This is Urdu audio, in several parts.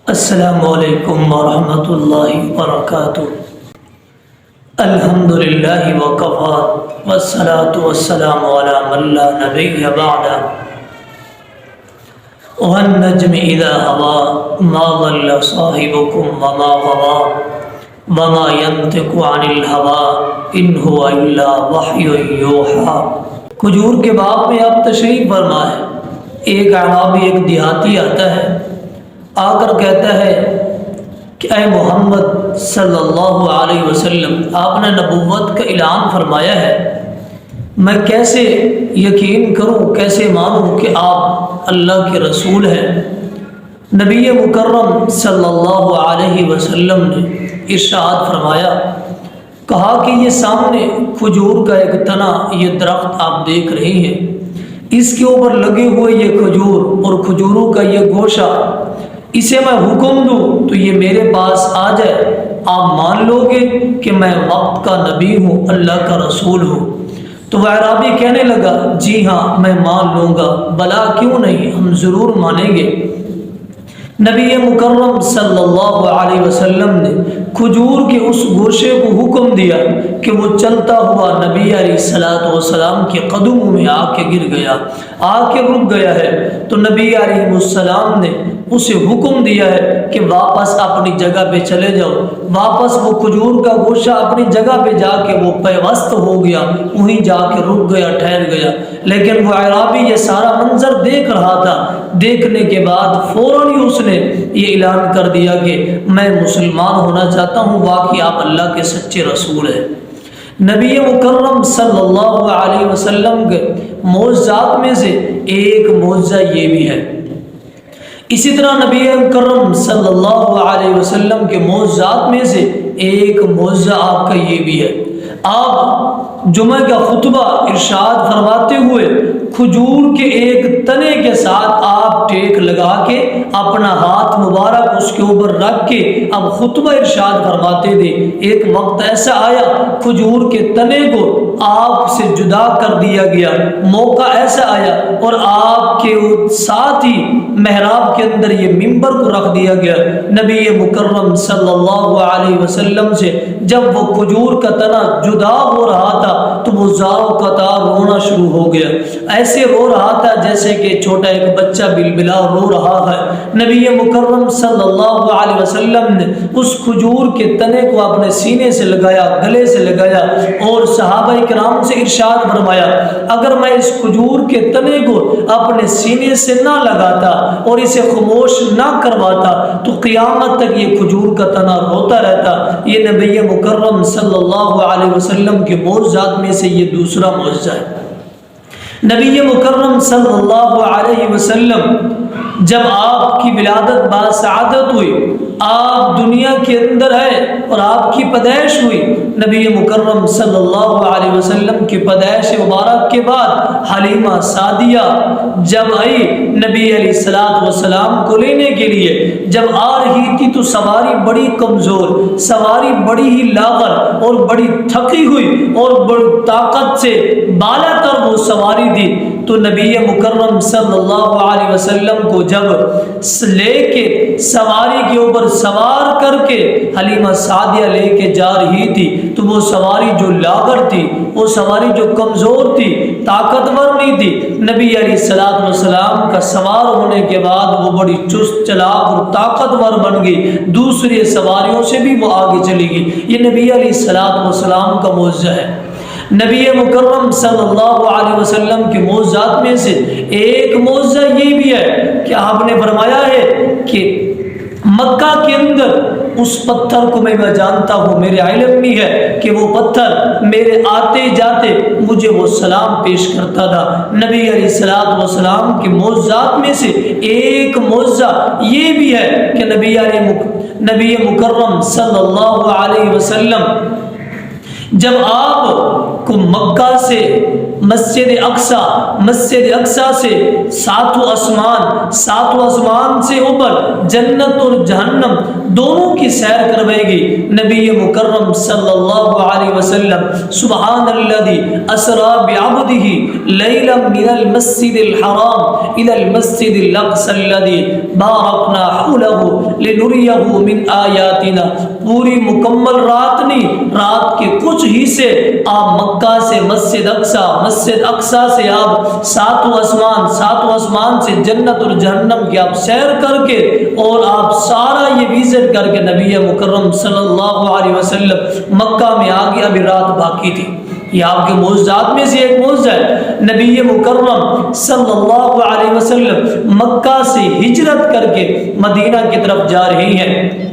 السلام علیکم ورحمۃ اللہ وبرکاتہ۔ الحمد للہ وکفا والصلاة والسلام علی من لا نبی بعدہ والنجم اذا هوى ما ضل صاحبكم وما غوى وما ينطق عن الهوى ان هو الا وحی یوحی۔ کھجور کے باب میں اب تشریف فرما ہے۔ ایک اعرابی، ایک دیہاتی آتا ہے، آ کر کہتا ہے کہ اے محمد صلی اللہ علیہ وسلم، آپ نے نبوت کا اعلان فرمایا ہے، میں کیسے یقین کروں، کیسے مانوں کہ آپ اللہ کے رسول ہیں؟ نبی مکرم صلی اللہ علیہ وسلم نے ارشاد فرمایا، کہا کہ یہ سامنے کھجور کا ایک تنا، یہ درخت آپ دیکھ رہے ہیں، اس کے اوپر لگے ہوئے یہ کھجور اور کھجوروں کا یہ گوشہ، اسے میں حکم دوں تو یہ میرے پاس آ جائے، آپ مان لو گے کہ میں وقت کا نبی ہوں، اللہ کا رسول ہوں؟ تو وہ اعرابی کہنے لگا، جی ہاں میں مان لوں گا، بلا کیوں نہیں، ہم ضرور مانیں گے۔ نبی مکرم صلی اللہ علیہ وسلم نے کھجور کے اس گوشے کو حکم دیا کہ وہ چلتا ہوا نبی علیہ السلام کے قدموں میں آ کے گر گیا، آ کے رک گیا ہے۔ تو نبی علیہ السلام نے اسے حکم دیا ہے کہ واپس اپنی جگہ پہ چلے جاؤ۔ واپس وہ کھجور کا گوشہ اپنی جگہ پہ جا کے وہ پیوست ہو گیا، وہیں جا کے رک گیا، ٹھہر گیا۔ لیکن وہ اعرابی یہ سارا منظر دیکھ رہا تھا، دیکھنے کے بعد فوراً ہی اس نے یہ اعلان کر دیا کہ میں مسلمان ہونا چاہتا ہوں، واقعی آپ اللہ کے سچے رسول ہیں۔ نبی مکرم صلی اللہ علیہ وسلم کے معجزات میں سے ایک معجزہ یہ بھی ہے۔ اسی طرح نبی مکرم صلی اللہ علیہ وسلم کے معجزات میں سے ایک معجزہ آپ کا یہ بھی ہے۔ آپ جمعہ کا خطبہ ارشاد فرماتے ہوئے کھجور کے ایک تنے کے ساتھ آپ ٹیک لگا کے اپنا ہاتھ مبارک اس کے اوپر رکھ کے اب خطبہ ارشاد فرماتے تھے۔ ایک وقت ایسا آیا کھجور کے تنے کو آپ سے جدا کر دیا گیا، موقع ایسا آیا اور آپ کے ساتھ ہی محراب کے اندر یہ منبر کو رکھ دیا گیا۔ نبی مکرم صلی اللہ علیہ وسلم سے جب وہ کھجور کا تنا جدا ہو رہا تھا تو وہ زار و قطار رونا شروع ہو گیا، ایسے رو رہا تھا جیسے کہ چھوٹا ایک بچہ بلبلا رو رہا ہے۔ نبی مکرم صلی اللہ علیہ وسلم نے اس کھجور کے تنے کو اپنے سینے سے لگایا، گلے سے لگایا اور صحابہ کرام سے ارشاد فرمایا، اگر میں اس کھجور کے تنے کو اپنے سینے سے نہ لگاتا اور اسے خاموش نہ کرواتا تو قیامت تک یہ کھجور کا تنا روتا رہتا۔ یہ نبی مکرم صلی اللہ علیہ وسلم کے معجزات میں سے یہ دوسرا معجزہ ہے۔ نبی مکرم صلی اللہ علیہ وسلم جب آپ کی ولادت باسعادت ہوئی، آپ دنیا کے اندر ہے اور آپ کی پیدائش ہوئی، نبی مکرم صلی اللہ علیہ وسلم کی پیدائش مبارک کے بعد حلیمہ سعدیہ جب آئی نبی علیہ السلام کو لینے کے لیے، جب آ رہی تھی تو سواری بڑی کمزور، سواری بڑی ہی لاغر اور بڑی تھکی ہوئی اور بڑی طاقت سے بالا تر وہ سواری تھی۔ تو نبی مکرم صلی اللہ علیہ وسلم کو جب لے کے سواری کے اوپر سوار کر کے حلیمہ سعدیہ لے کے جا رہی تھی تو وہ سواری جو لاغر تھی، وہ سواری جو کمزور تھی، طاقتور نہیں تھی، نبی علیہ السلام کا سوار ہونے کے بعد وہ بڑی چست چلاک اور طاقتور بن گئی، دوسری سواریوں سے بھی وہ آگے چلی گئی۔ یہ نبی علیہ السلام کا معجزہ ہے۔ نبی مکرم صلی اللہ علیہ وسلم کے معجزات میں سے ایک معجزہ یہ بھی ہے کہ آپ نے فرمایا ہے کہ مکہ کے اندر اس پتھر کو میں جانتا ہوں، میرے علم میں ہے کہ وہ پتھر میرے آتے جاتے مجھے وہ سلام پیش کرتا تھا۔ نبی علیہ السلام کے معجزات میں سے ایک معجزہ یہ بھی ہے کہ نبی مکرم صلی اللہ علیہ وسلم جب آپ کو مکہ سے مسجد اقصی سے ساتوں آسمان سے اوپر جنت اور جہنم دونوں کی سیر کروائے گی، نبی مکرم صلی اللہ علیہ وسلم سبحان الذی اسری بعبدہ لیلا من المسجد الحرام الى المسجد الاقصی الذی بارکنا حولہ لنریہ من آیاتنا، پوری مکمل رات نہیں، رات کے کچھ حصے آپ مکہ سے مسجد اقصی، مسجد اقصی سے آپ ساتوں آسمان سے جنت اور جہنم کی آپ سیر کر کے اور آپ سارا یہ وزٹ کر کے نبی مکرم صلی اللہ علیہ وسلم مکہ میں آگے، ابھی رات باقی تھی۔ یہ آپ کے معجزات میں سے ایک معجزہ ہے، نبی مکرم صلی اللہ علیہ وسلم مکہ سے ہجرت کر کے مدینہ کی طرف جا رہی ہیں۔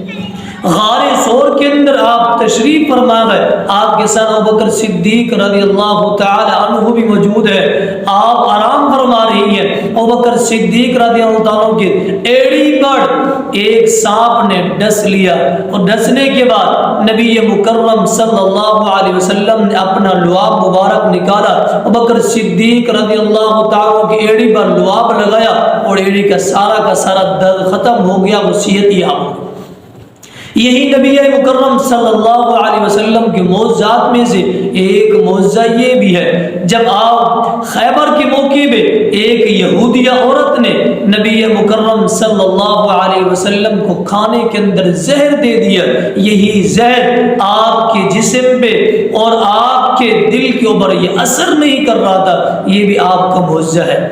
غار ثور کے اندر آپ تشریف فرما گئے، آپ کے ساتھ ابوبکر صدیق رضی اللہ تعالی عنہ بھی موجود ہے، آپ آرام فرما رہی ہیں۔ ابوبکر صدیق رضی اللہ تعالیٰ کے ایڑی پر ایک سانپ نے ڈس لیا، اور ڈسنے کے بعد نبی مکرم صلی اللہ علیہ وسلم نے اپنا لعاب مبارک نکالا، ابوبکر صدیق رضی اللہ تعالیٰ کی ایڑی پر لعاب لگایا اور ایڑی کا سارا درد ختم ہو گیا، وہ صحت یاب ہو گئی۔ یہی نبی مکرم صلی اللہ علیہ وسلم کے معجزات میں سے ایک معجزہ یہ بھی ہے، جب آپ خیبر کے موقع پہ ایک یہودیہ عورت نے نبی مکرم صلی اللہ علیہ وسلم کو کھانے کے اندر زہر دے دیا، یہی زہر آپ کے جسم پہ اور آپ کے دل کے اوپر یہ اثر نہیں کر رہا تھا، یہ بھی آپ کا معجزہ ہے۔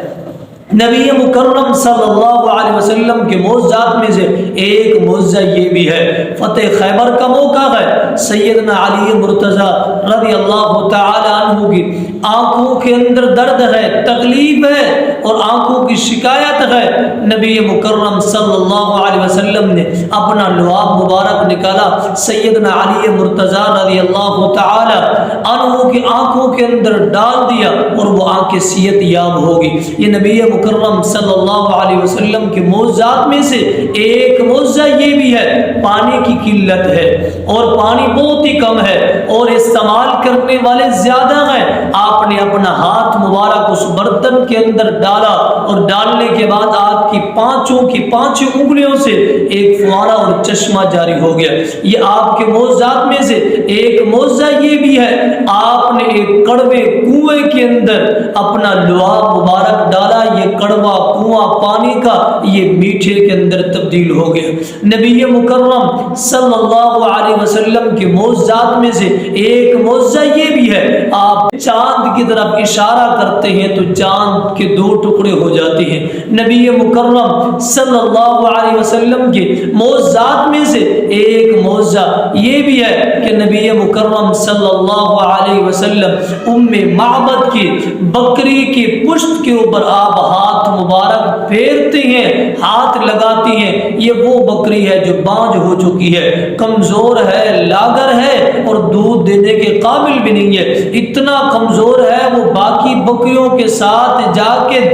نبی مکرم صلی اللہ علیہ وسلم کے معجزات میں سے ایک معجزہ یہ بھی ہے، فتح خیبر کا موقع ہے، سیدنا علی مرتضیٰ رضی اللہ تعالی عنہ کی آنکھوں کے اندر درد ہے، تکلیف ہے اور آنکھوں کی شکایت ہے، نبی مکرم صلی اللہ علیہ وسلم نے اپنا لعاب مبارک نکالا، سیدنا علی مرتضیٰ رضی اللہ تعالی عنہ کی آنکھوں کے اندر ڈال دیا اور وہ آنکھیں صحت یاب ہوگی۔ یہ نبی مکرم صلی اللہ علیہ وسلم کے معجزات میں سے ایک معجزہ یہ بھی ہے، پانی کی قلت ہے اور پانی بہت ہی کم ہے اور استعمال کرنے والے زیادہ ہیں، آپ نے اپنا ہاتھ مبارک اس برتن کے اندر ڈالا اور ڈالنے کے بعد آپ کی پانچوں انگلیوں سے ایک فوارہ اور چشمہ جاری ہو گیا۔ یہ آپ کے معجزات میں سے ایک معجزہ یہ بھی ہے، آپ نے ایک کڑوے کنویں کے اندر اپنا لعاب مبارک ڈالا، یہ کڑوا کنواں پانی کا یہ میٹھے کے اندر تبدیل ہو گیا۔ نبی مکرم صلی اللہ علیہ وسلم کے معجزات میں سے ایک معجزہ یہ بھی ہے، آپ چاند کی طرف اشارہ کرتے ہیں تو چاند کے دو ٹکڑے ہو جاتے ہیں۔ نبی مکرم صلی اللہ علیہ وسلم کے معجزات میں سے ایک معجزہ یہ بھی ہے کہ نبی مکرم صلی اللہ علیہ وسلم ام معبد کی بکری کی پشت کے اوپر آپ ہاتھ مبارک پھیرتے ہیں، ہاتھ لگاتے ہیں، یہ وہ بکری ہے جو بانجھ ہو چکی ہے، کمزور ہے، لاغر ہے اور دودھ دینے کے قابل بھی نہیں ہے، اتنا کمزور ہے وہ باقی بکریوں کے ساتھ جا کے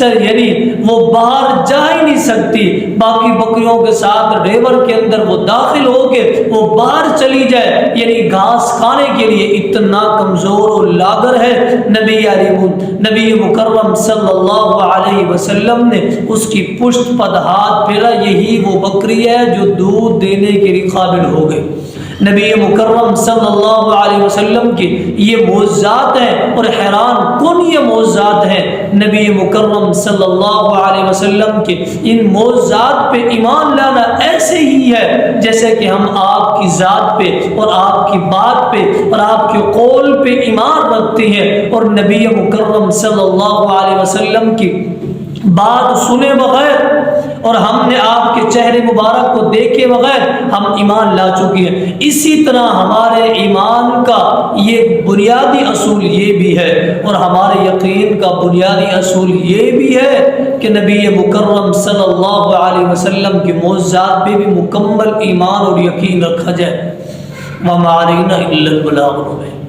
یعنی وہ باہر جا ہی نہیں سکتی، باقی بکریوں کے ساتھ ڈیور کے اندر وہ داخل ہو کے وہ باہر چلی جائے، یعنی گھاس کھانے کے لیے اتنا کمزور اور لاغر ہے۔ نبی مکرم صلی اللہ علیہ وسلم نے اس کی پشت پر ہاتھ پھیرا، یہی وہ بکری ہے جو دودھ دینے کے لیے قابل ہو گئی۔ نبی مکرم صلی اللہ علیہ وسلم کے یہ معجزات ہیں اور حیران کن یہ معجزات ہیں۔ نبی مکرم صلی اللہ علیہ وسلم کے ان معجزات پہ ایمان لانا ایسے ہی ہے جیسے کہ ہم آپ کی ذات پہ اور آپ کی بات پہ اور آپ کے قول پہ ایمان رکھتے ہیں، اور نبی مکرم صلی اللہ علیہ وسلم کی بات سنے بغیر اور ہم نے آپ کے چہرے مبارک کو دیکھے بغیر ہم ایمان لا چکے ہیں۔ اسی طرح ہمارے ایمان کا یہ بنیادی اصول یہ بھی ہے اور ہمارے یقین کا بنیادی اصول یہ بھی ہے کہ نبی مکرم صلی اللہ علیہ وسلم کے معجزات پہ بھی مکمل ایمان اور یقین رکھا جائے۔ وَمَا عَلَيْنَا إِلَّا الْبَلَاغُ الْمُبِينُ۔